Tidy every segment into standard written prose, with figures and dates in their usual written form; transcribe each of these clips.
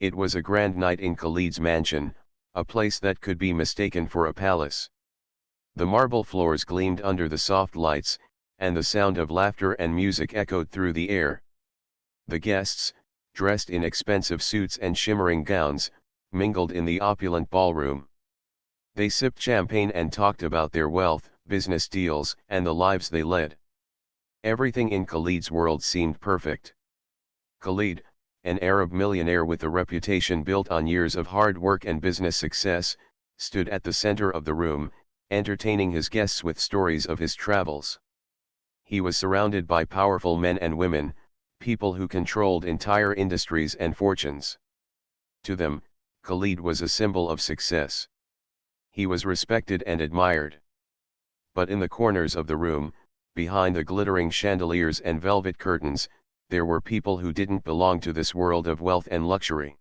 It was a grand night in Khalid's mansion, a place that could be mistaken for a palace. The marble floors gleamed under the soft lights, and the sound of laughter and music echoed through the air. The guests, dressed in expensive suits and shimmering gowns, mingled in the opulent ballroom. They sipped champagne and talked about their wealth, business deals, and the lives they led. Everything in Khalid's world seemed perfect. Khalid, an Arab millionaire with a reputation built on years of hard work and business success, stood at the center of the room, entertaining his guests with stories of his travels. He was surrounded by powerful men and women, people who controlled entire industries and fortunes. To them, Khalid was a symbol of success. He was respected and admired. But in the corners of the room, behind the glittering chandeliers and velvet curtains, there were people who didn't belong to this world of wealth and luxury.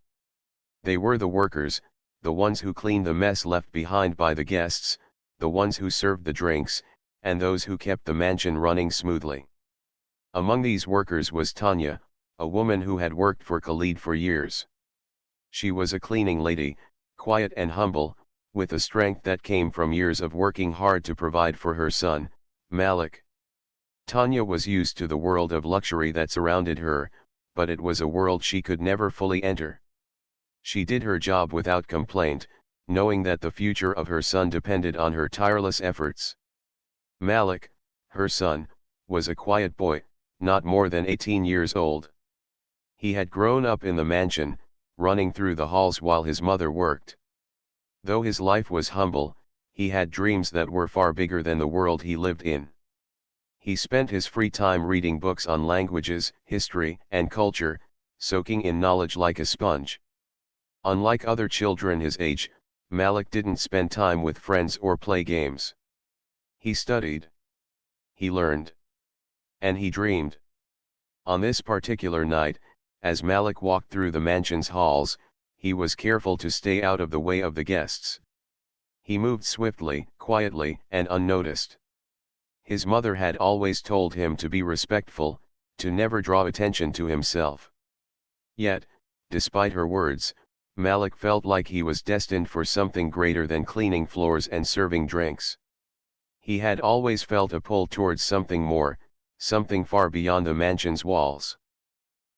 They were the workers, the ones who cleaned the mess left behind by the guests, the ones who served the drinks, and those who kept the mansion running smoothly. Among these workers was Tanya, a woman who had worked for Khalid for years. She was a cleaning lady, quiet and humble, with a strength that came from years of working hard to provide for her son, Malik. Tanya was used to the world of luxury that surrounded her, but it was a world she could never fully enter. She did her job without complaint, knowing that the future of her son depended on her tireless efforts. Malik, her son, was a quiet boy, not more than 18 years old. He had grown up in the mansion, running through the halls while his mother worked. Though his life was humble, he had dreams that were far bigger than the world he lived in. He spent his free time reading books on languages, history, and culture, soaking in knowledge like a sponge. Unlike other children his age, Malik didn't spend time with friends or play games. He studied. He learned. And he dreamed. On this particular night, as Malik walked through the mansion's halls, he was careful to stay out of the way of the guests. He moved swiftly, quietly, and unnoticed. His mother had always told him to be respectful, to never draw attention to himself. Yet, despite her words, Malik felt like he was destined for something greater than cleaning floors and serving drinks. He had always felt a pull towards something more, something far beyond the mansion's walls.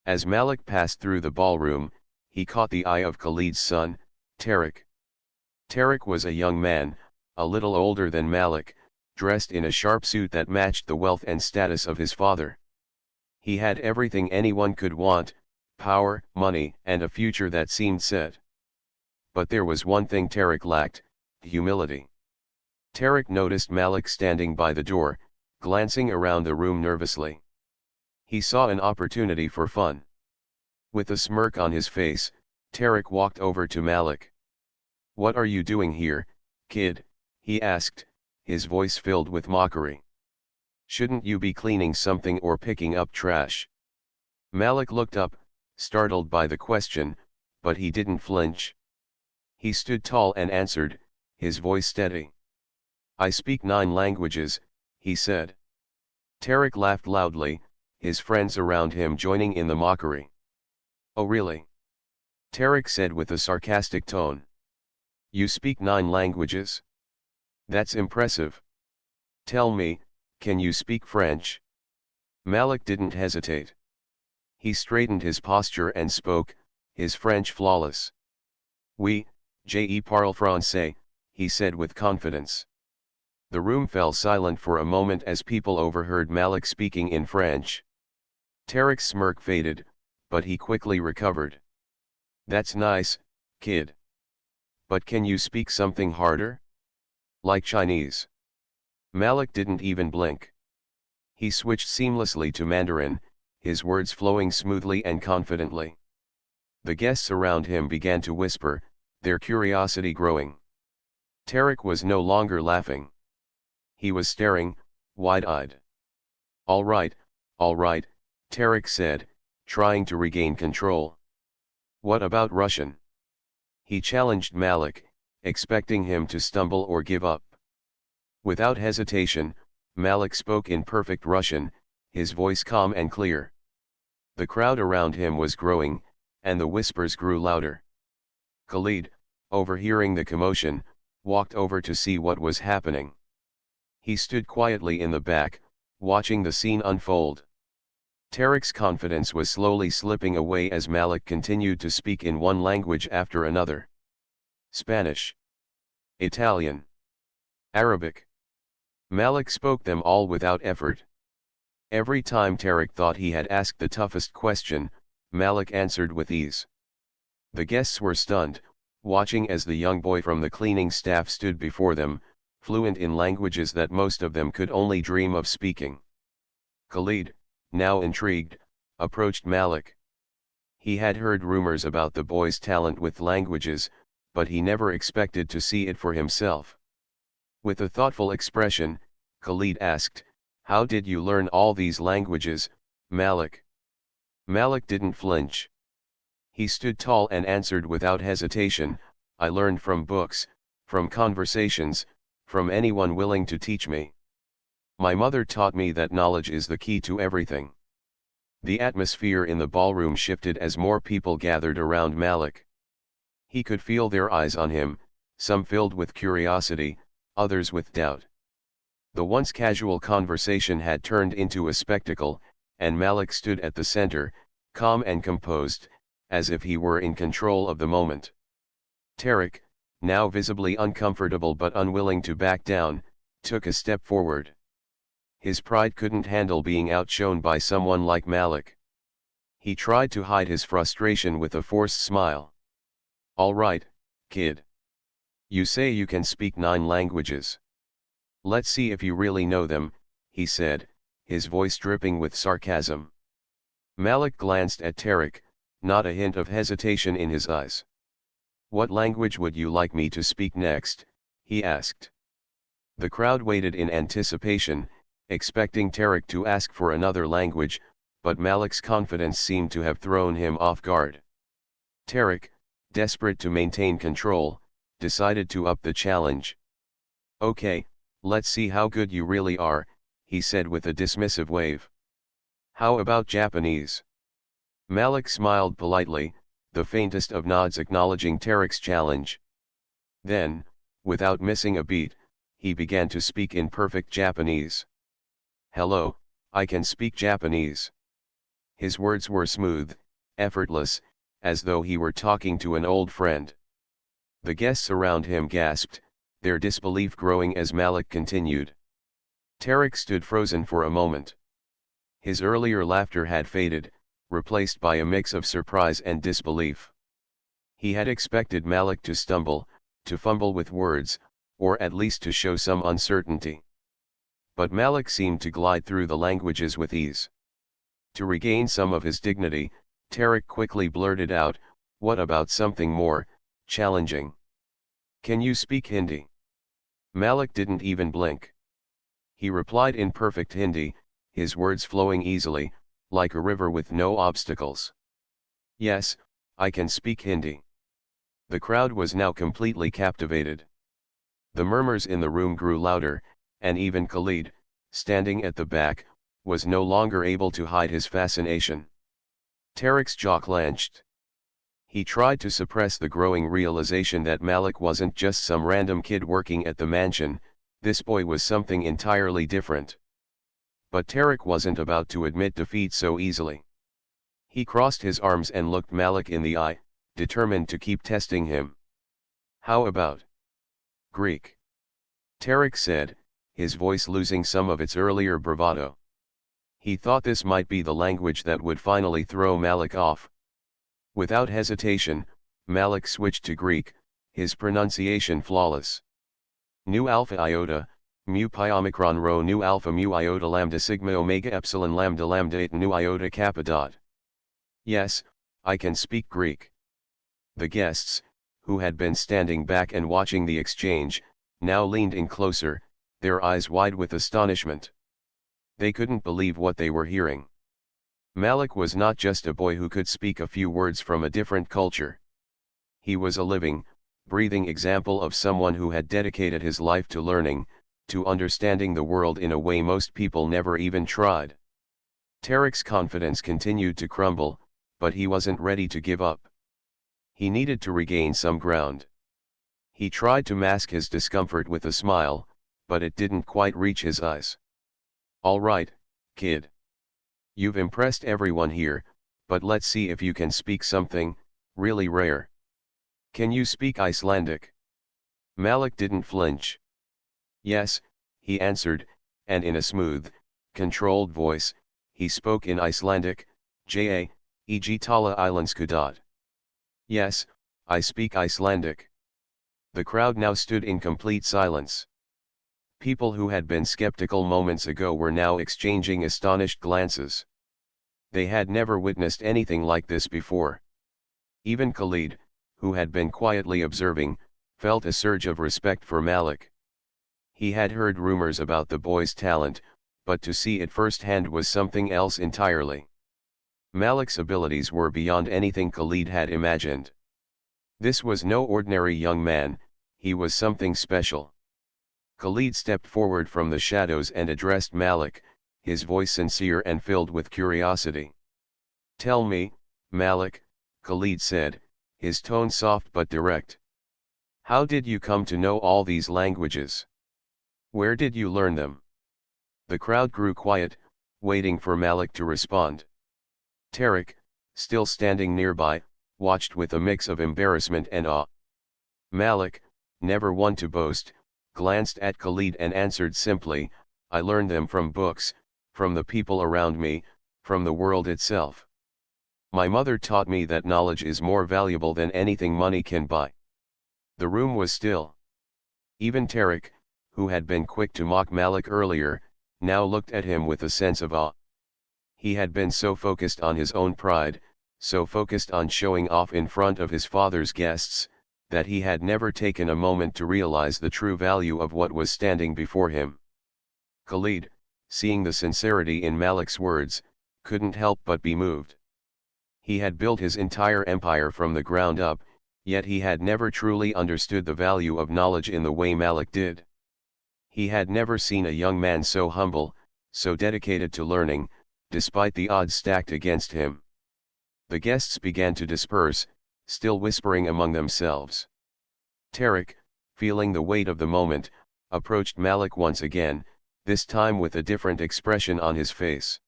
As Malik passed through the ballroom, he caught the eye of Khalid's son, Tariq. Tariq was a young man, a little older than Malik, dressed in a sharp suit that matched the wealth and status of his father. He had everything anyone could want: power, money, and a future that seemed set. But there was one thing Tariq lacked: humility. Tariq noticed Malik standing by the door, glancing around the room nervously. He saw an opportunity for fun. With a smirk on his face, Tariq walked over to Malik. "What are you doing here, kid?" he asked, his voice filled with mockery. "Shouldn't you be cleaning something or picking up trash?" Malik looked up, startled by the question, but he didn't flinch. He stood tall and answered, his voice steady. "I speak 9 languages," he said. Tariq laughed loudly, his friends around him joining in the mockery. "Oh really?" Tariq said with a sarcastic tone. "You speak 9 languages? That's impressive. Tell me, can you speak French?" Malik didn't hesitate. He straightened his posture and spoke, his French flawless. "Oui, je parle français," he said with confidence. The room fell silent for a moment as people overheard Malik speaking in French. Tariq's smirk faded, but he quickly recovered. "That's nice, kid. But can you speak something harder? Like Chinese?" Malik didn't even blink. He switched seamlessly to Mandarin, his words flowing smoothly and confidently. The guests around him began to whisper, their curiosity growing. Tariq was no longer laughing. He was staring, wide-eyed. All right, Tariq said, trying to regain control. "What about Russian?" He challenged Malik, expecting him to stumble or give up. Without hesitation, Malik spoke in perfect Russian, his voice calm and clear. The crowd around him was growing, and the whispers grew louder. Khalid, overhearing the commotion, walked over to see what was happening. He stood quietly in the back, watching the scene unfold. Tarek's confidence was slowly slipping away as Malik continued to speak in one language after another. Spanish, Italian, Arabic. Malik spoke them all without effort. Every time Tarek thought he had asked the toughest question, Malik answered with ease. The guests were stunned, watching as the young boy from the cleaning staff stood before them, fluent in languages that most of them could only dream of speaking. Khalid, now intrigued, approached Malik. He had heard rumors about the boy's talent with languages, but he never expected to see it for himself. With a thoughtful expression, Khalid asked, "How did you learn all these languages, Malik?" Malik didn't flinch. He stood tall and answered without hesitation, "I learned from books, from conversations, from anyone willing to teach me. My mother taught me that knowledge is the key to everything." The atmosphere in the ballroom shifted as more people gathered around Malik. He could feel their eyes on him, some filled with curiosity, others with doubt. The once casual conversation had turned into a spectacle, and Malik stood at the center, calm and composed, as if he were in control of the moment. Tarek, now visibly uncomfortable but unwilling to back down, took a step forward. His pride couldn't handle being outshone by someone like Malik. He tried to hide his frustration with a forced smile. "All right, kid. You say you can speak 9 languages. Let's see if you really know them," he said, his voice dripping with sarcasm. Malik glanced at Tarek, not a hint of hesitation in his eyes. "What language would you like me to speak next?" he asked. The crowd waited in anticipation, expecting Tarek to ask for another language, but Malik's confidence seemed to have thrown him off guard. Tarek, desperate to maintain control, decided to up the challenge. "Okay, let's see how good you really are," he said with a dismissive wave. "How about Japanese?" Malik smiled politely, the faintest of nods acknowledging Tarek's challenge. Then, without missing a beat, he began to speak in perfect Japanese. "Hello, I can speak Japanese." His words were smooth, effortless, as though he were talking to an old friend. The guests around him gasped, their disbelief growing as Malik continued. Tarek stood frozen for a moment. His earlier laughter had faded, replaced by a mix of surprise and disbelief. He had expected Malik to stumble, to fumble with words, or at least to show some uncertainty. But Malik seemed to glide through the languages with ease. To regain some of his dignity, Tarek quickly blurted out, "What about something more challenging? Can you speak Hindi?" Malik didn't even blink. He replied in perfect Hindi, his words flowing easily, like a river with no obstacles. "Yes, I can speak Hindi." The crowd was now completely captivated. The murmurs in the room grew louder, and even Khalid, standing at the back, was no longer able to hide his fascination. Tarek's jaw clenched. He tried to suppress the growing realization that Malik wasn't just some random kid working at the mansion, this boy was something entirely different. But Tarek wasn't about to admit defeat so easily. He crossed his arms and looked Malik in the eye, determined to keep testing him. "How about Greek?" Tarek said, his voice losing some of its earlier bravado. He thought this might be the language that would finally throw Malik off. Without hesitation, Malik switched to Greek, his pronunciation flawless. Nu alpha iota, mu pi omicron rho nu alpha mu iota lambda sigma omega epsilon lambda lambda 8 nu iota kappa dot. "Yes, I can speak Greek." The guests, who had been standing back and watching the exchange, now leaned in closer, their eyes wide with astonishment. They couldn't believe what they were hearing. Malik was not just a boy who could speak a few words from a different culture. He was a living, breathing example of someone who had dedicated his life to learning, to understanding the world in a way most people never even tried. Tarek's confidence continued to crumble, but he wasn't ready to give up. He needed to regain some ground. He tried to mask his discomfort with a smile, but it didn't quite reach his eyes. "All right, kid. You've impressed everyone here, but let's see if you can speak something really rare. Can you speak Icelandic?" Malik didn't flinch. "Yes," he answered, and in a smooth, controlled voice, he spoke in Icelandic, e.g. Tala Islandsku. "Yes, I speak Icelandic." The crowd now stood in complete silence. People who had been skeptical moments ago were now exchanging astonished glances. They had never witnessed anything like this before. Even Khalid, who had been quietly observing, felt a surge of respect for Malik. He had heard rumors about the boy's talent, but to see it firsthand was something else entirely. Malik's abilities were beyond anything Khalid had imagined. This was no ordinary young man, he was something special. Khalid stepped forward from the shadows and addressed Malik, his voice sincere and filled with curiosity. "Tell me, Malik," Khalid said, his tone soft but direct. "How did you come to know all these languages? Where did you learn them?" The crowd grew quiet, waiting for Malik to respond. Tarek, still standing nearby, watched with a mix of embarrassment and awe. Malik, never one to boast, glanced at Khalid and answered simply, "I learned them from books, from the people around me, from the world itself. My mother taught me that knowledge is more valuable than anything money can buy." The room was still. Even Tarek, who had been quick to mock Malik earlier, now looked at him with a sense of awe. He had been so focused on his own pride, so focused on showing off in front of his father's guests, that he had never taken a moment to realize the true value of what was standing before him. Khalid, seeing the sincerity in Malik's words, couldn't help but be moved. He had built his entire empire from the ground up, yet he had never truly understood the value of knowledge in the way Malik did. He had never seen a young man so humble, so dedicated to learning, despite the odds stacked against him. The guests began to disperse, still whispering among themselves. Tarek, feeling the weight of the moment, approached Malik once again, this time with a different expression on his face.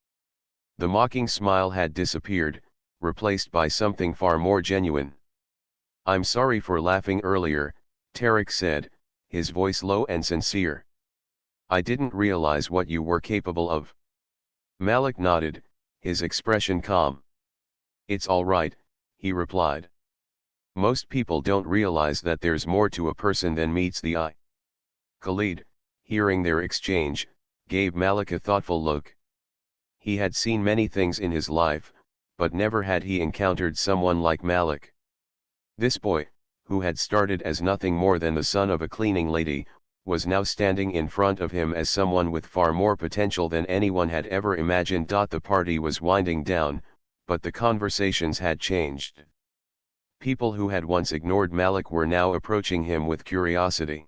The mocking smile had disappeared, replaced by something far more genuine. "I'm sorry for laughing earlier," Tarek said, his voice low and sincere. "I didn't realize what you were capable of." Malik nodded, his expression calm. "It's all right," he replied. "Most people don't realize that there's more to a person than meets the eye." Khalid, hearing their exchange, gave Malik a thoughtful look. He had seen many things in his life, but never had he encountered someone like Malik. This boy, who had started as nothing more than the son of a cleaning lady, was now standing in front of him as someone with far more potential than anyone had ever imagined. The party was winding down, but the conversations had changed. People who had once ignored Malik were now approaching him with curiosity.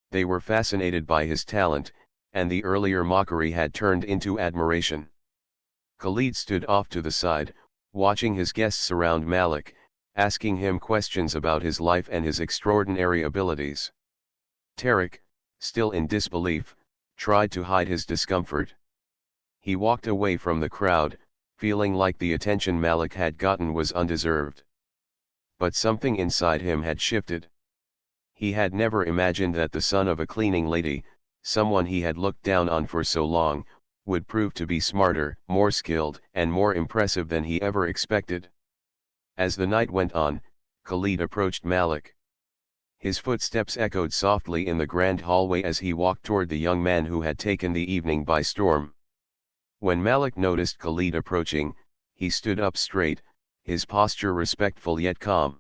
They were fascinated by his talent, and the earlier mockery had turned into admiration. Khalid stood off to the side, watching his guests surround Malik, asking him questions about his life and his extraordinary abilities. Tarek, still in disbelief, tried to hide his discomfort. He walked away from the crowd, feeling like the attention Malik had gotten was undeserved. But something inside him had shifted. He had never imagined that the son of a cleaning lady, someone he had looked down on for so long, would prove to be smarter, more skilled, and more impressive than he ever expected. As the night went on, Khalid approached Malik. His footsteps echoed softly in the grand hallway as he walked toward the young man who had taken the evening by storm. When Malik noticed Khalid approaching, he stood up straight, his posture respectful yet calm.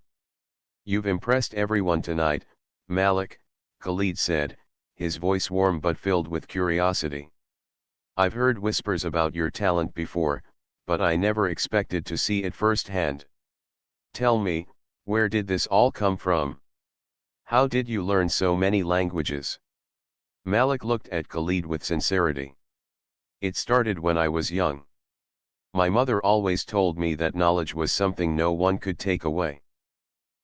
"You've impressed everyone tonight, Malik," Khalid said, his voice warm but filled with curiosity. "I've heard whispers about your talent before, but I never expected to see it firsthand. Tell me, where did this all come from? How did you learn so many languages?" Malik looked at Khalid with sincerity. "It started when I was young. My mother always told me that knowledge was something no one could take away.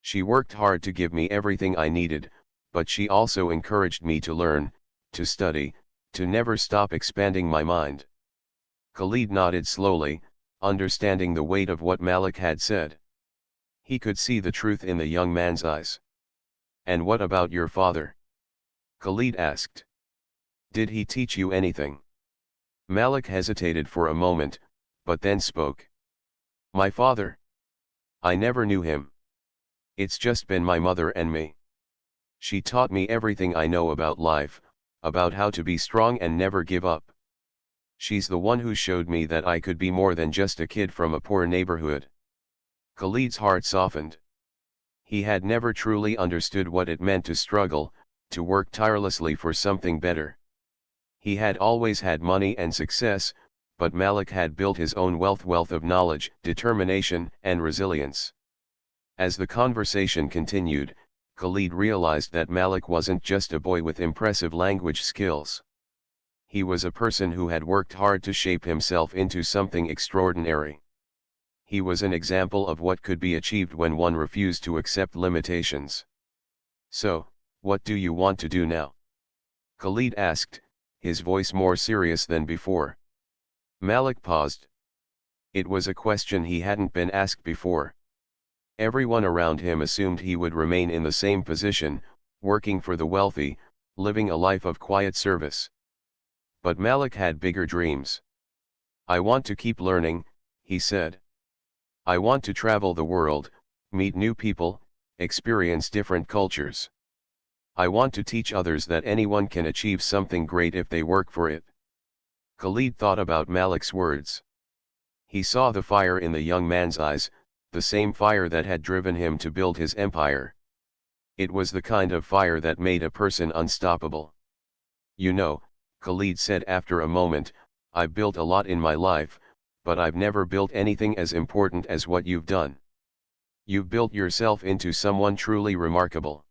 She worked hard to give me everything I needed, but she also encouraged me to learn, to study, to never stop expanding my mind. Khalid nodded slowly, understanding the weight of what Malik had said. He could see the truth in the young man's eyes. And what about your father? Khalid asked. Did he teach you anything? Malik hesitated for a moment, but then spoke. My father? I never knew him. It's just been my mother and me. She taught me everything I know about life, about how to be strong and never give up. She's the one who showed me that I could be more than just a kid from a poor neighborhood. Khalid's heart softened. He had never truly understood what it meant to struggle, to work tirelessly for something better. He had always had money and success, but Malik had built his own wealth of knowledge, determination, and resilience. As the conversation continued, Khalid realized that Malik wasn't just a boy with impressive language skills. He was a person who had worked hard to shape himself into something extraordinary. He was an example of what could be achieved when one refused to accept limitations. So, what do you want to do now? Khalid asked, his voice more serious than before. Malik paused. It was a question he hadn't been asked before. Everyone around him assumed he would remain in the same position, working for the wealthy, living a life of quiet service. But Malik had bigger dreams. I want to keep learning, he said. I want to travel the world, meet new people, experience different cultures. I want to teach others that anyone can achieve something great if they work for it. Khalid thought about Malik's words. He saw the fire in the young man's eyes, the same fire that had driven him to build his empire. It was the kind of fire that made a person unstoppable. You know, Khalid said after a moment, I've built a lot in my life, but I've never built anything as important as what you've done. You've built yourself into someone truly remarkable.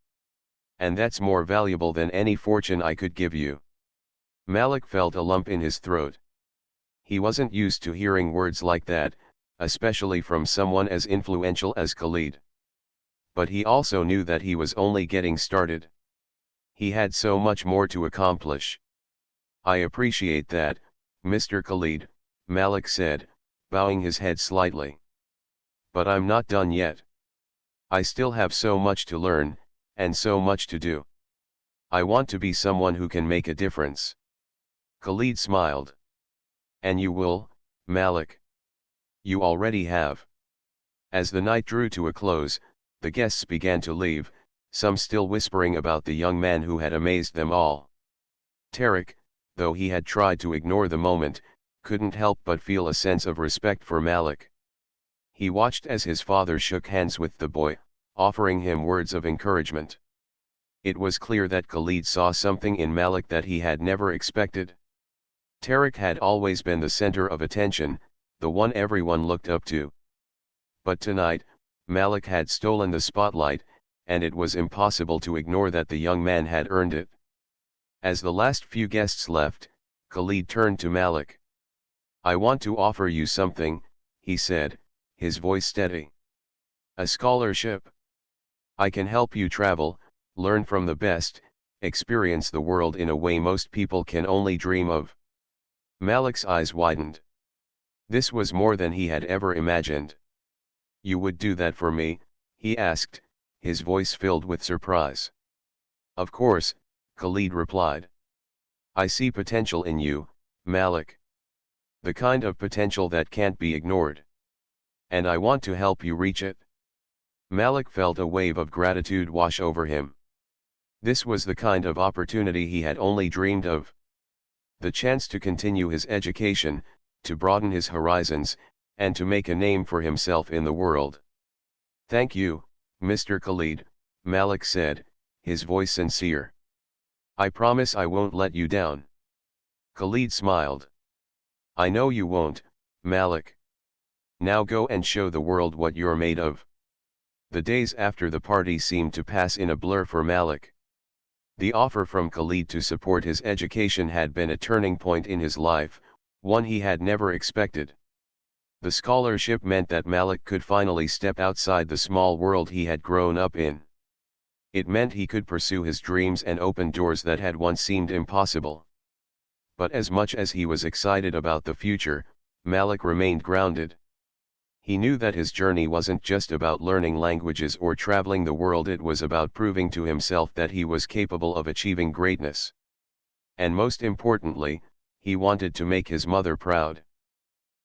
And that's more valuable than any fortune I could give you. Malik felt a lump in his throat. He wasn't used to hearing words like that, especially from someone as influential as Khalid. But he also knew that he was only getting started. He had so much more to accomplish. I appreciate that, Mr. Khalid, Malik said, bowing his head slightly. But I'm not done yet. I still have so much to learn, and so much to do. I want to be someone who can make a difference. Khalid smiled. And you will, Malik. You already have. As the night drew to a close, the guests began to leave, some still whispering about the young man who had amazed them all. Tarek, though he had tried to ignore the moment, couldn't help but feel a sense of respect for Malik. He watched as his father shook hands with the boy, offering him words of encouragement. It was clear that Khalid saw something in Malik that he had never expected. Tarek had always been the center of attention, the one everyone looked up to. But tonight, Malik had stolen the spotlight, and it was impossible to ignore that the young man had earned it. As the last few guests left, Khalid turned to Malik. I want to offer you something, he said, his voice steady. A scholarship. I can help you travel, learn from the best, experience the world in a way most people can only dream of. Malik's eyes widened. This was more than he had ever imagined. You would do that for me, he asked, his voice filled with surprise. Of course, Khalid replied. I see potential in you, Malik. The kind of potential that can't be ignored. And I want to help you reach it. Malik felt a wave of gratitude wash over him. This was the kind of opportunity he had only dreamed of. The chance to continue his education, to broaden his horizons, and to make a name for himself in the world. Thank you, Mr. Khalid, Malik said, his voice sincere. I promise I won't let you down. Khalid smiled. I know you won't, Malik. Now go and show the world what you're made of. The days after the party seemed to pass in a blur for Malik. The offer from Khalid to support his education had been a turning point in his life, one he had never expected. The scholarship meant that Malik could finally step outside the small world he had grown up in. It meant he could pursue his dreams and open doors that had once seemed impossible. But as much as he was excited about the future, Malik remained grounded. He knew that his journey wasn't just about learning languages or traveling the world, it was about proving to himself that he was capable of achieving greatness. And most importantly, he wanted to make his mother proud.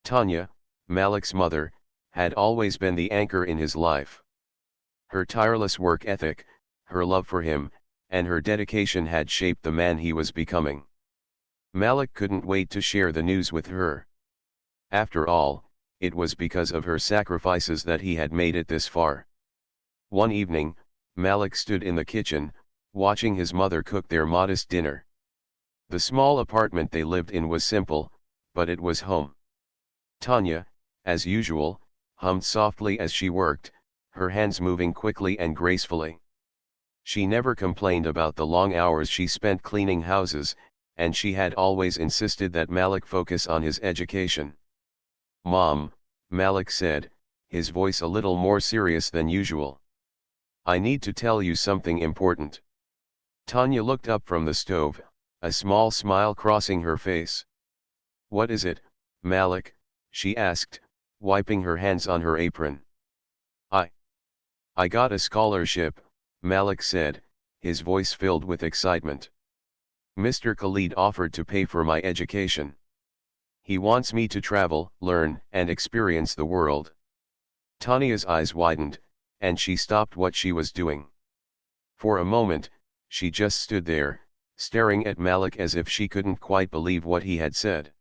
Tanya, Malik's mother, had always been the anchor in his life. Her tireless work ethic, her love for him, and her dedication had shaped the man he was becoming. Malik couldn't wait to share the news with her. After all, it was because of her sacrifices that he had made it this far. One evening, Malik stood in the kitchen, watching his mother cook their modest dinner. The small apartment they lived in was simple, but it was home. Tanya, as usual, hummed softly as she worked, her hands moving quickly and gracefully. She never complained about the long hours she spent cleaning houses, and she had always insisted that Malik focus on his education. "Mom," Malik said, his voice a little more serious than usual. "I need to tell you something important." Tanya looked up from the stove, a small smile crossing her face. "What is it, Malik?" she asked, wiping her hands on her apron. I got a scholarship," Malik said, his voice filled with excitement. "Mr. Khalid offered to pay for my education. He wants me to travel, learn, and experience the world." Tanya's eyes widened, and she stopped what she was doing. For a moment, she just stood there, staring at Malik as if she couldn't quite believe what he had said.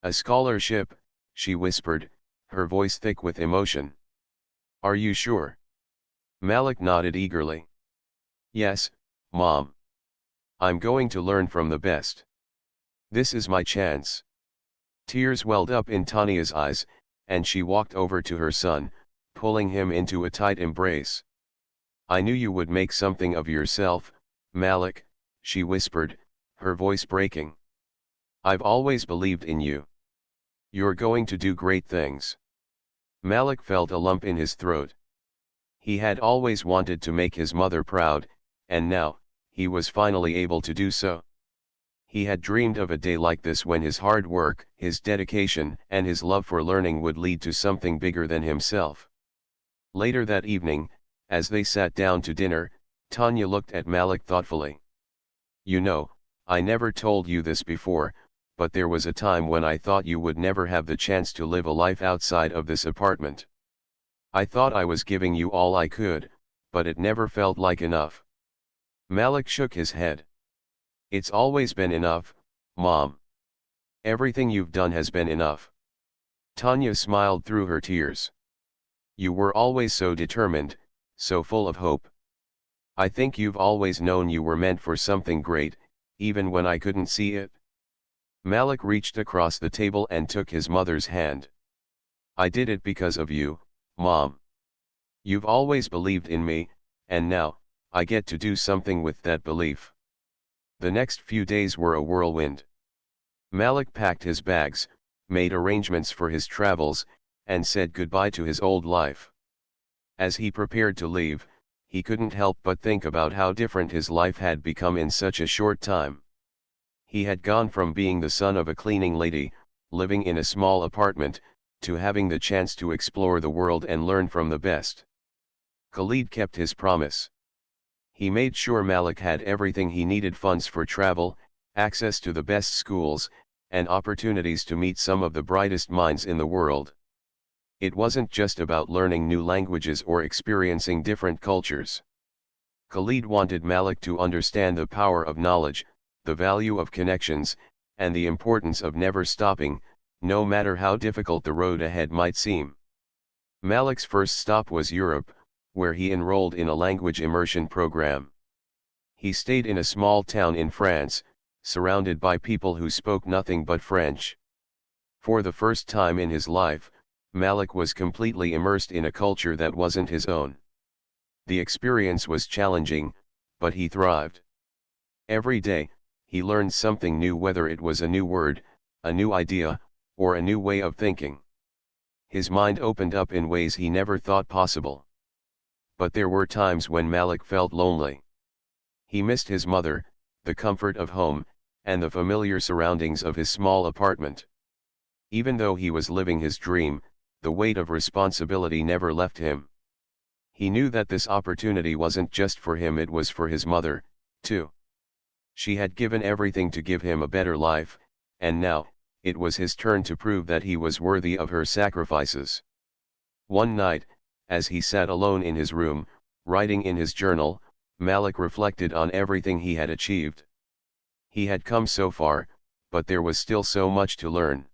"A scholarship," she whispered, her voice thick with emotion. "Are you sure?" Malik nodded eagerly. "Yes, Mom. I'm going to learn from the best. This is my chance." Tears welled up in Tanya's eyes, and she walked over to her son, pulling him into a tight embrace. "I knew you would make something of yourself, Malik," she whispered, her voice breaking. "I've always believed in you. You're going to do great things." Malik felt a lump in his throat. He had always wanted to make his mother proud, and now, he was finally able to do so. He had dreamed of a day like this when his hard work, his dedication, and his love for learning would lead to something bigger than himself. Later that evening, as they sat down to dinner, Tanya looked at Malik thoughtfully. "You know, I never told you this before, but there was a time when I thought you would never have the chance to live a life outside of this apartment. I thought I was giving you all I could, but it never felt like enough." Malik shook his head. "It's always been enough, Mom. Everything you've done has been enough." Tanya smiled through her tears. "You were always so determined, so full of hope. I think you've always known you were meant for something great, even when I couldn't see it." Malik reached across the table and took his mother's hand. "I did it because of you, Mom. You've always believed in me, and now, I get to do something with that belief." The next few days were a whirlwind. Malik packed his bags, made arrangements for his travels, and said goodbye to his old life. As he prepared to leave, he couldn't help but think about how different his life had become in such a short time. He had gone from being the son of a cleaning lady, living in a small apartment, to having the chance to explore the world and learn from the best. Khalid kept his promise. He made sure Malik had everything he needed: funds for travel, access to the best schools, and opportunities to meet some of the brightest minds in the world. It wasn't just about learning new languages or experiencing different cultures. Khalid wanted Malik to understand the power of knowledge, the value of connections, and the importance of never stopping, no matter how difficult the road ahead might seem. Malik's first stop was Europe, where he enrolled in a language immersion program. He stayed in a small town in France, surrounded by people who spoke nothing but French. For the first time in his life, Malik was completely immersed in a culture that wasn't his own. The experience was challenging, but he thrived. Every day, he learned something new, whether it was a new word, a new idea, or a new way of thinking. His mind opened up in ways he never thought possible. But there were times when Malik felt lonely. He missed his mother, the comfort of home, and the familiar surroundings of his small apartment. Even though he was living his dream, the weight of responsibility never left him. He knew that this opportunity wasn't just for him, it was for his mother, too. She had given everything to give him a better life, and now, it was his turn to prove that he was worthy of her sacrifices. One night, as he sat alone in his room, writing in his journal, Malik reflected on everything he had achieved. He had come so far, but there was still so much to learn.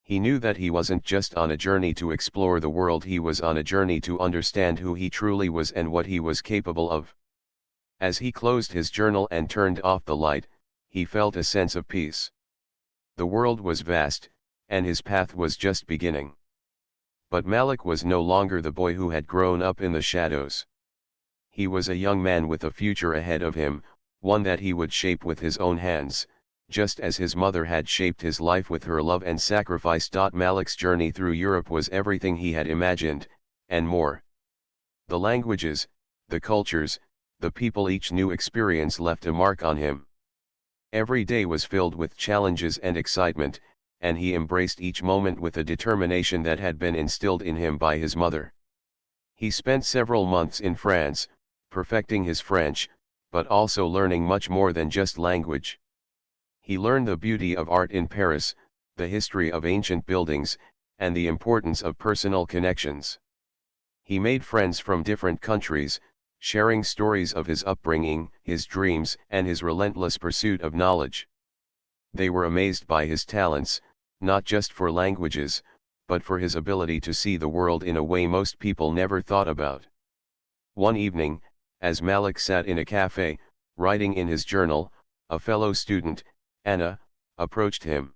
He knew that he wasn't just on a journey to explore the world, he was on a journey to understand who he truly was and what he was capable of. As he closed his journal and turned off the light, he felt a sense of peace. The world was vast, and his path was just beginning. But Malik was no longer the boy who had grown up in the shadows. He was a young man with a future ahead of him, one that he would shape with his own hands, just as his mother had shaped his life with her love and sacrifice. Malik's journey through Europe was everything he had imagined, and more. The languages, the cultures, the people, each new experience left a mark on him. Every day was filled with challenges and excitement, and he embraced each moment with a determination that had been instilled in him by his mother. He spent several months in France, perfecting his French, but also learning much more than just language. He learned the beauty of art in Paris, the history of ancient buildings, and the importance of personal connections. He made friends from different countries, sharing stories of his upbringing, his dreams, and his relentless pursuit of knowledge. They were amazed by his talents, not just for languages, but for his ability to see the world in a way most people never thought about. One evening, as Malik sat in a cafe, writing in his journal, a fellow student, Anna, approached him.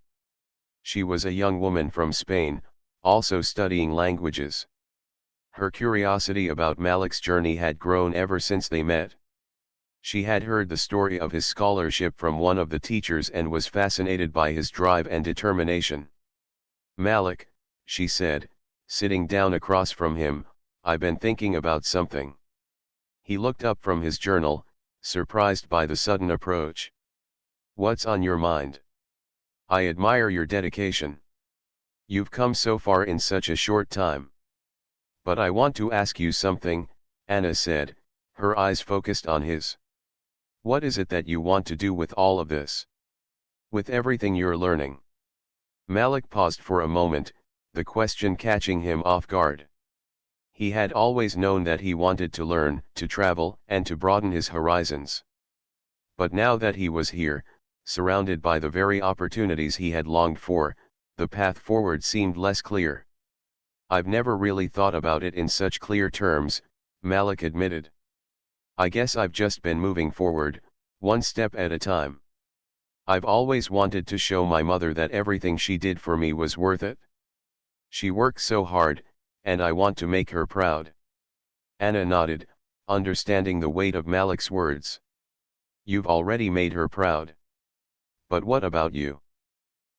She was a young woman from Spain, also studying languages. Her curiosity about Malik's journey had grown ever since they met. She had heard the story of his scholarship from one of the teachers and was fascinated by his drive and determination. "Malik," she said, sitting down across from him, "I've been thinking about something." He looked up from his journal, surprised by the sudden approach. "What's on your mind?" "I admire your dedication. You've come so far in such a short time." "But I want to ask you something," Anna said, her eyes focused on his. "What is it that you want to do with all of this? With everything you're learning?" Malik paused for a moment, the question catching him off guard. He had always known that he wanted to learn, to travel, and to broaden his horizons. But now that he was here, surrounded by the very opportunities he had longed for, the path forward seemed less clear. "I've never really thought about it in such clear terms," Malik admitted. "I guess I've just been moving forward, one step at a time. I've always wanted to show my mother that everything she did for me was worth it. She worked so hard, and I want to make her proud." Anna nodded, understanding the weight of Malik's words. "You've already made her proud. But what about you?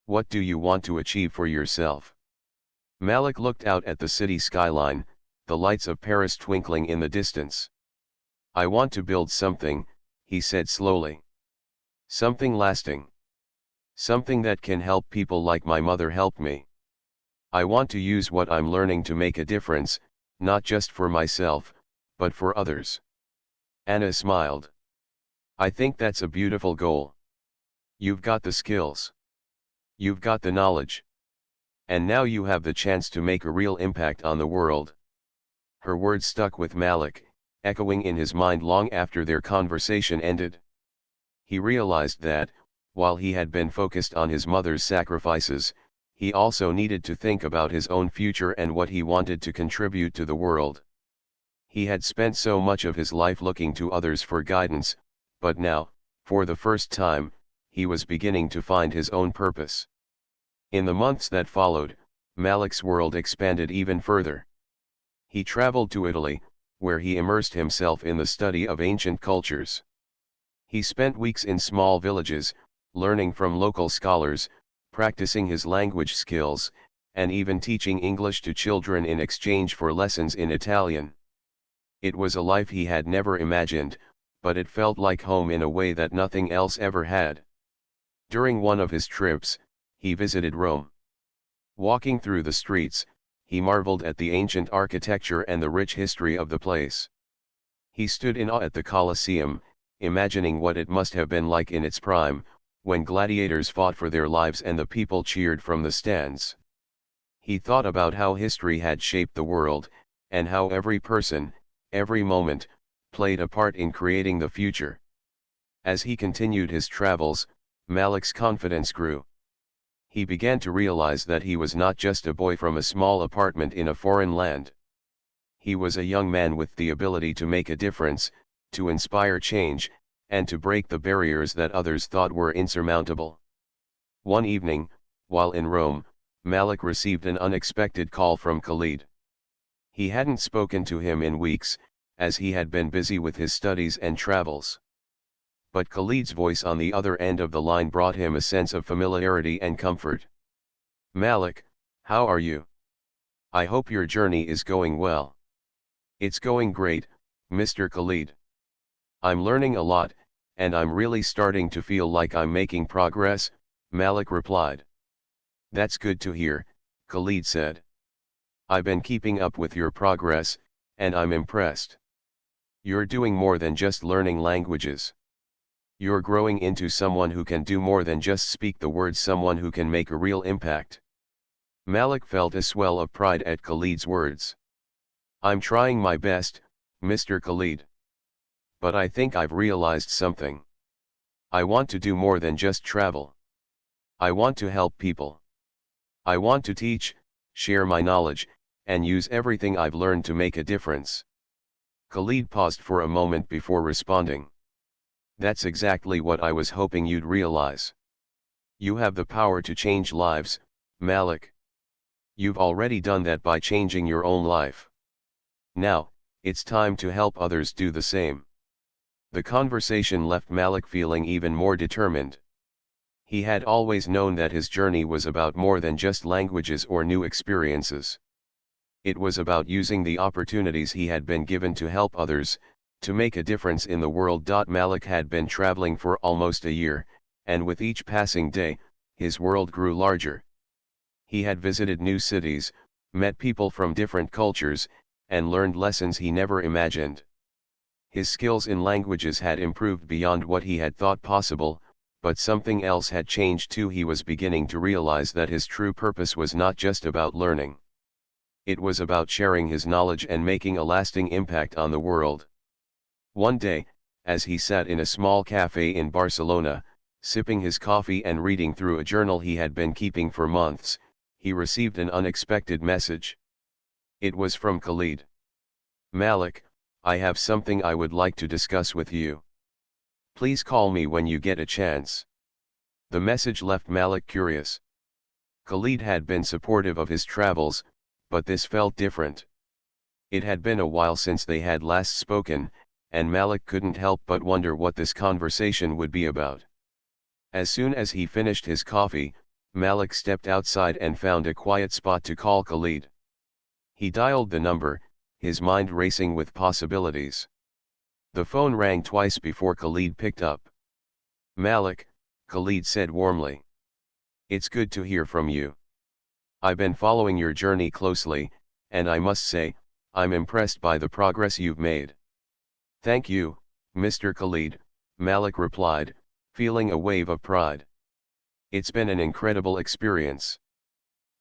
What do you want to achieve for yourself?" Malik looked out at the city skyline, the lights of Paris twinkling in the distance. "I want to build something," he said slowly. "Something lasting. Something that can help people like my mother helped me. I want to use what I'm learning to make a difference, not just for myself, but for others." Anna smiled. "I think that's a beautiful goal. You've got the skills. You've got the knowledge. And now you have the chance to make a real impact on the world." Her words stuck with Malik, echoing in his mind long after their conversation ended. He realized that, while he had been focused on his mother's sacrifices, he also needed to think about his own future and what he wanted to contribute to the world. He had spent so much of his life looking to others for guidance, but now, for the first time, he was beginning to find his own purpose. In the months that followed, Malik's world expanded even further. He traveled to Italy, where he immersed himself in the study of ancient cultures. He spent weeks in small villages, learning from local scholars, practicing his language skills, and even teaching English to children in exchange for lessons in Italian. It was a life he had never imagined, but it felt like home in a way that nothing else ever had. During one of his trips, he visited Rome. Walking through the streets, he marveled at the ancient architecture and the rich history of the place. He stood in awe at the Colosseum, imagining what it must have been like in its prime, when gladiators fought for their lives and the people cheered from the stands. He thought about how history had shaped the world, and how every person, every moment, played a part in creating the future. As he continued his travels, Malik's confidence grew. He began to realize that he was not just a boy from a small apartment in a foreign land. He was a young man with the ability to make a difference, to inspire change, and to break the barriers that others thought were insurmountable. One evening, while in Rome, Malik received an unexpected call from Khalid. He hadn't spoken to him in weeks, as he had been busy with his studies and travels. But Khalid's voice on the other end of the line brought him a sense of familiarity and comfort. "Malik, how are you? I hope your journey is going well." "It's going great, Mr. Khalid. I'm learning a lot, and I'm really starting to feel like I'm making progress," Malik replied. "That's good to hear," Khalid said. "I've been keeping up with your progress, and I'm impressed. You're doing more than just learning languages. You're growing into someone who can do more than just speak the words, someone who can make a real impact." Malik felt a swell of pride at Khalid's words. "I'm trying my best, Mr. Khalid. But I think I've realized something. I want to do more than just travel. I want to help people. I want to teach, share my knowledge, and use everything I've learned to make a difference." Khalid paused for a moment before responding. "That's exactly what I was hoping you'd realize. You have the power to change lives, Malik. You've already done that by changing your own life. Now, it's time to help others do the same." The conversation left Malik feeling even more determined. He had always known that his journey was about more than just languages or new experiences. It was about using the opportunities he had been given to help others, to make a difference in the world. Malik had been traveling for almost a year, and with each passing day, his world grew larger. He had visited new cities, met people from different cultures, and learned lessons he never imagined. His skills in languages had improved beyond what he had thought possible, but something else had changed too. He was beginning to realize that his true purpose was not just about learning. It was about sharing his knowledge and making a lasting impact on the world. One day, as he sat in a small cafe in Barcelona, sipping his coffee and reading through a journal he had been keeping for months, he received an unexpected message. It was from Khalid. "Malik, I have something I would like to discuss with you. Please call me when you get a chance." The message left Malik curious. Khalid had been supportive of his travels, but this felt different. It had been a while since they had last spoken, and Malik couldn't help but wonder what this conversation would be about. As soon as he finished his coffee, Malik stepped outside and found a quiet spot to call Khalid. He dialed the number, his mind racing with possibilities. The phone rang twice before Khalid picked up. "Malik," Khalid said warmly. "It's good to hear from you. I've been following your journey closely, and I must say, I'm impressed by the progress you've made." "Thank you, Mr. Khalid," Malik replied, feeling a wave of pride. "It's been an incredible experience.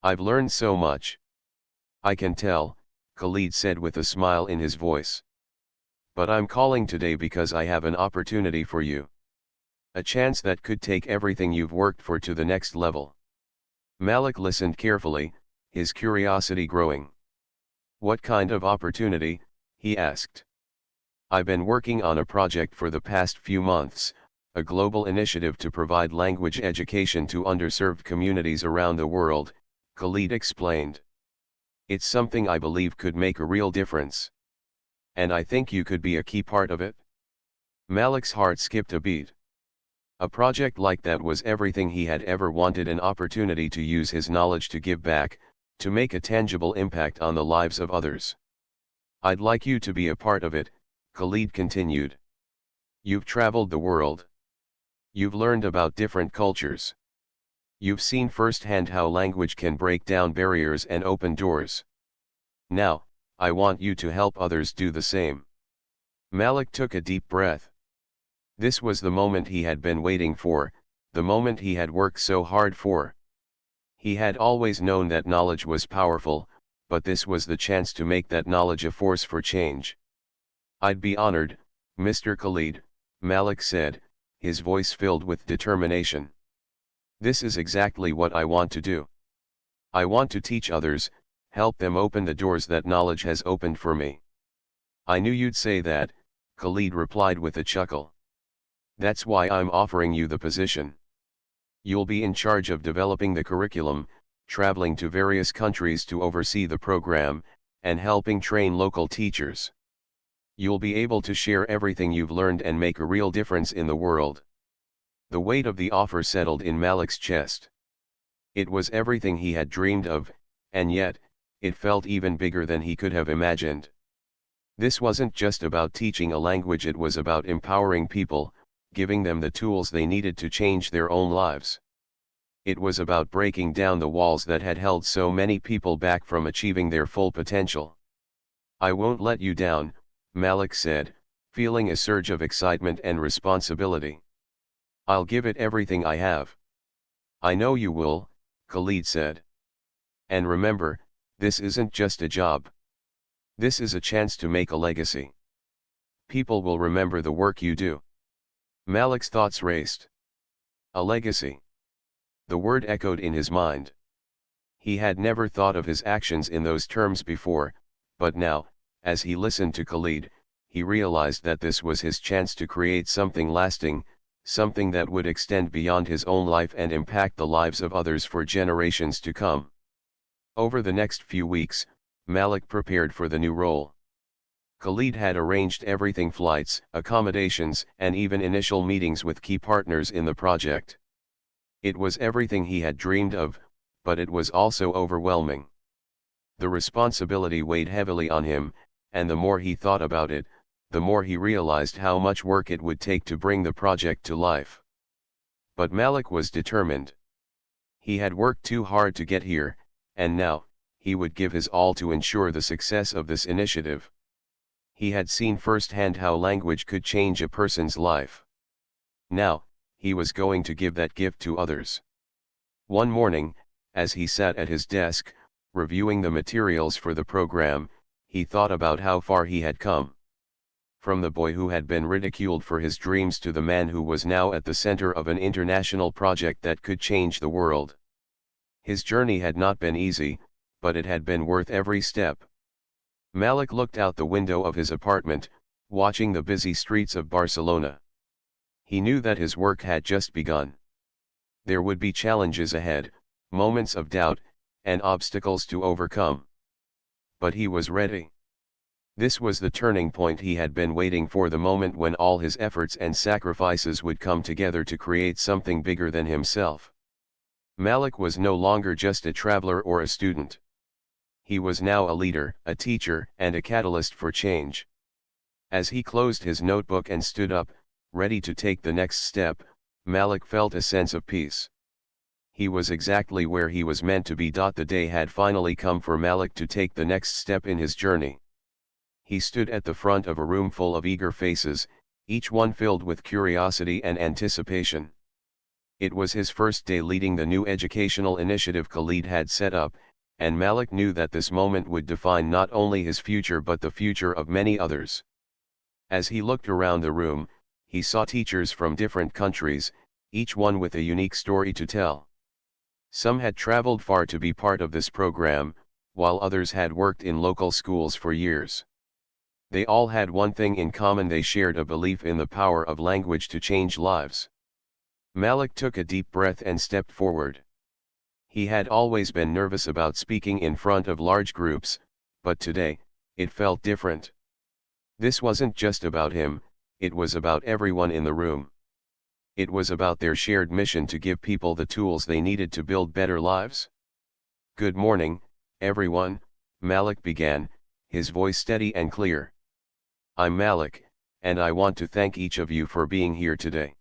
I've learned so much." "I can tell," Khalid said with a smile in his voice. "But I'm calling today because I have an opportunity for you. A chance that could take everything you've worked for to the next level." Malik listened carefully, his curiosity growing. "What kind of opportunity?" he asked. "I've been working on a project for the past few months, a global initiative to provide language education to underserved communities around the world," Khalid explained. "It's something I believe could make a real difference. And I think you could be a key part of it." Malik's heart skipped a beat. A project like that was everything he had ever wanted, an opportunity to use his knowledge to give back, to make a tangible impact on the lives of others. I'd like you to be a part of it, Khalid continued. You've traveled the world. You've learned about different cultures. You've seen firsthand how language can break down barriers and open doors. Now, I want you to help others do the same. Malik took a deep breath. This was the moment he had been waiting for, the moment he had worked so hard for. He had always known that knowledge was powerful, but this was the chance to make that knowledge a force for change. I'd be honored, Mr. Khalid, Malik said, his voice filled with determination. This is exactly what I want to do. I want to teach others, help them open the doors that knowledge has opened for me. I knew you'd say that, Khalid replied with a chuckle. That's why I'm offering you the position. You'll be in charge of developing the curriculum, traveling to various countries to oversee the program, and helping train local teachers. You'll be able to share everything you've learned and make a real difference in the world. The weight of the offer settled in Malik's chest. It was everything he had dreamed of, and yet, it felt even bigger than he could have imagined. This wasn't just about teaching a language, it was about empowering people, giving them the tools they needed to change their own lives. It was about breaking down the walls that had held so many people back from achieving their full potential. I won't let you down, Malik said, feeling a surge of excitement and responsibility. I'll give it everything I have. I know you will, Khalid said. And remember, this isn't just a job. This is a chance to make a legacy. People will remember the work you do. Malik's thoughts raced. A legacy. The word echoed in his mind. He had never thought of his actions in those terms before, but now, as he listened to Khalid, he realized that this was his chance to create something lasting, something that would extend beyond his own life and impact the lives of others for generations to come. Over the next few weeks, Malik prepared for the new role. Khalid had arranged everything: flights, accommodations, and even initial meetings with key partners in the project. It was everything he had dreamed of, but it was also overwhelming. The responsibility weighed heavily on him, and the more he thought about it, the more he realized how much work it would take to bring the project to life. But Malik was determined. He had worked too hard to get here, and now, he would give his all to ensure the success of this initiative. He had seen firsthand how language could change a person's life. Now, he was going to give that gift to others. One morning, as he sat at his desk, reviewing the materials for the program, he thought about how far he had come. From the boy who had been ridiculed for his dreams to the man who was now at the center of an international project that could change the world. His journey had not been easy, but it had been worth every step. Malik looked out the window of his apartment, watching the busy streets of Barcelona. He knew that his work had just begun. There would be challenges ahead, moments of doubt, and obstacles to overcome. But he was ready. This was the turning point he had been waiting for, the moment when all his efforts and sacrifices would come together to create something bigger than himself. Malik was no longer just a traveler or a student. He was now a leader, a teacher, and a catalyst for change. As he closed his notebook and stood up, ready to take the next step, Malik felt a sense of peace. He was exactly where he was meant to be. The day had finally come for Malik to take the next step in his journey. He stood at the front of a room full of eager faces, each one filled with curiosity and anticipation. It was his first day leading the new educational initiative Khalid had set up, and Malik knew that this moment would define not only his future but the future of many others. As he looked around the room, he saw teachers from different countries, each one with a unique story to tell. Some had traveled far to be part of this program, while others had worked in local schools for years. They all had one thing in common: they shared a belief in the power of language to change lives. Malik took a deep breath and stepped forward. He had always been nervous about speaking in front of large groups, but today, it felt different. This wasn't just about him, it was about everyone in the room. It was about their shared mission to give people the tools they needed to build better lives. Good morning, Everyone, Malik began, his voice steady and clear. I'm Malik, and I want to thank each of you for being here today.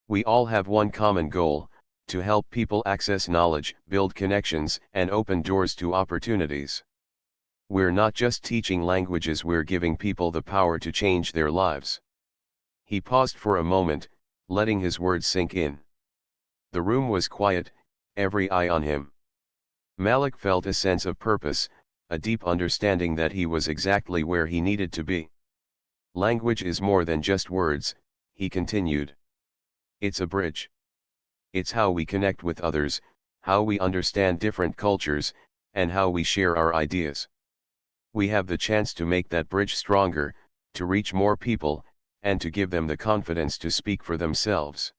We all have one common goal, to help people access knowledge, build connections, and open doors to opportunities. We're not just teaching languages, we're giving people the power to change their lives. He paused for a moment, letting his words sink in. The room was quiet, every eye on him. Malik felt a sense of purpose, a deep understanding that he was exactly where he needed to be. Language is more than just words, he continued. It's a bridge. It's how we connect with others, how we understand different cultures, and how we share our ideas. We have the chance to make that bridge stronger, to reach more people, and to give them the confidence to speak for themselves.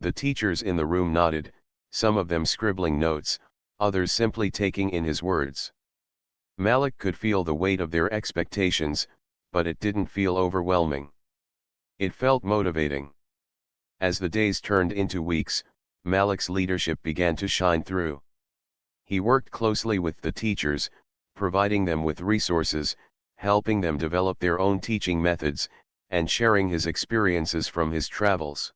The teachers in the room nodded, some of them scribbling notes, others simply taking in his words. Malik could feel the weight of their expectations, but it didn't feel overwhelming. It felt motivating. As the days turned into weeks, Malik's leadership began to shine through. He worked closely with the teachers, providing them with resources, helping them develop their own teaching methods, and sharing his experiences from his travels.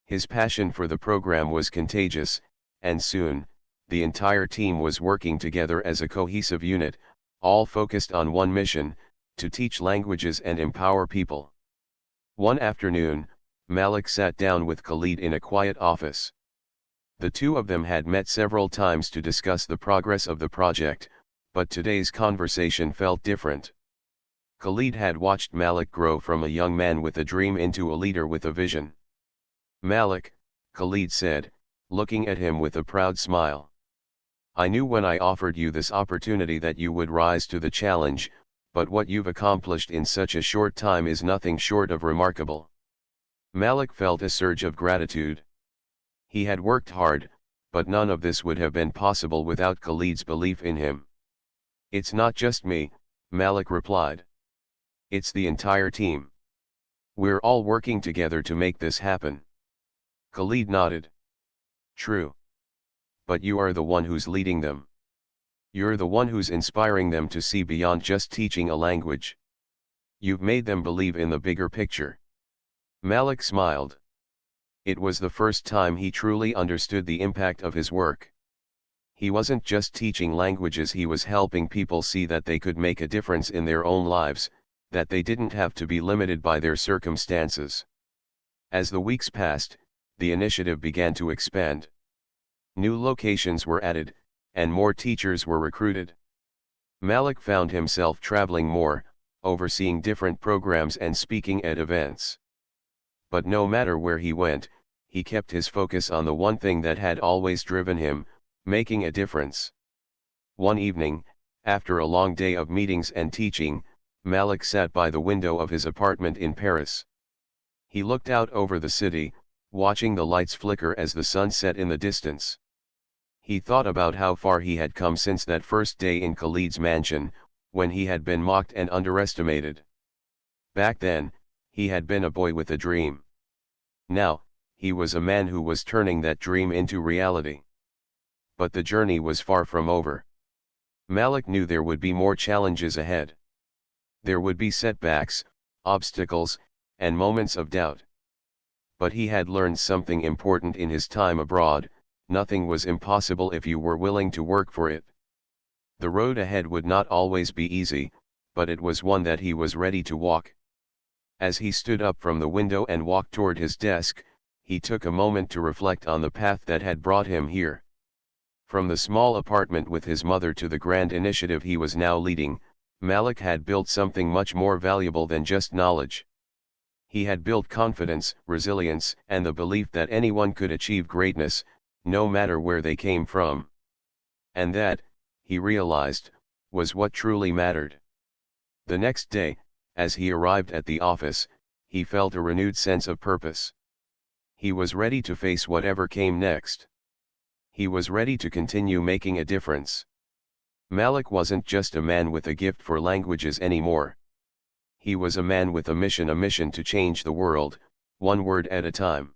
His passion for the program was contagious, and soon, the entire team was working together as a cohesive unit, all focused on one mission, to teach languages and empower people. One afternoon, Malik sat down with Khalid in a quiet office. The two of them had met several times to discuss the progress of the project, but today's conversation felt different. Khalid had watched Malik grow from a young man with a dream into a leader with a vision. Malik, Khalid said, looking at him with a proud smile. I knew when I offered you this opportunity that you would rise to the challenge, but what you've accomplished in such a short time is nothing short of remarkable. Malik felt a surge of gratitude. He had worked hard, but none of this would have been possible without Khalid's belief in him. It's not just me, Malik replied. It's the entire team. We're all working together to make this happen. Khalid nodded. True. But you are the one who's leading them. You're the one who's inspiring them to see beyond just teaching a language. You've made them believe in the bigger picture. Malik smiled. It was the first time he truly understood the impact of his work. He wasn't just teaching languages, he was helping people see that they could make a difference in their own lives, that they didn't have to be limited by their circumstances. As the weeks passed, the initiative began to expand. New locations were added, and more teachers were recruited. Malik found himself traveling more, overseeing different programs and speaking at events. But no matter where he went, he kept his focus on the one thing that had always driven him, making a difference. One evening, after a long day of meetings and teaching, Malik sat by the window of his apartment in Paris. He looked out over the city, watching the lights flicker as the sun set in the distance. He thought about how far he had come since that first day in Khalid's mansion, when he had been mocked and underestimated. Back then, he had been a boy with a dream. Now, he was a man who was turning that dream into reality. But the journey was far from over. Malik knew there would be more challenges ahead. There would be setbacks, obstacles, and moments of doubt. But he had learned something important in his time abroad: nothing was impossible if you were willing to work for it. The road ahead would not always be easy, but it was one that he was ready to walk. As he stood up from the window and walked toward his desk, he took a moment to reflect on the path that had brought him here. From the small apartment with his mother to the grand initiative he was now leading, Malik had built something much more valuable than just knowledge. He had built confidence, resilience, and the belief that anyone could achieve greatness, no matter where they came from. And that, he realized, was what truly mattered. The next day, as he arrived at the office, he felt a renewed sense of purpose. He was ready to face whatever came next. He was ready to continue making a difference. Malik wasn't just a man with a gift for languages anymore. He was a man with a mission to change the world, one word at a time.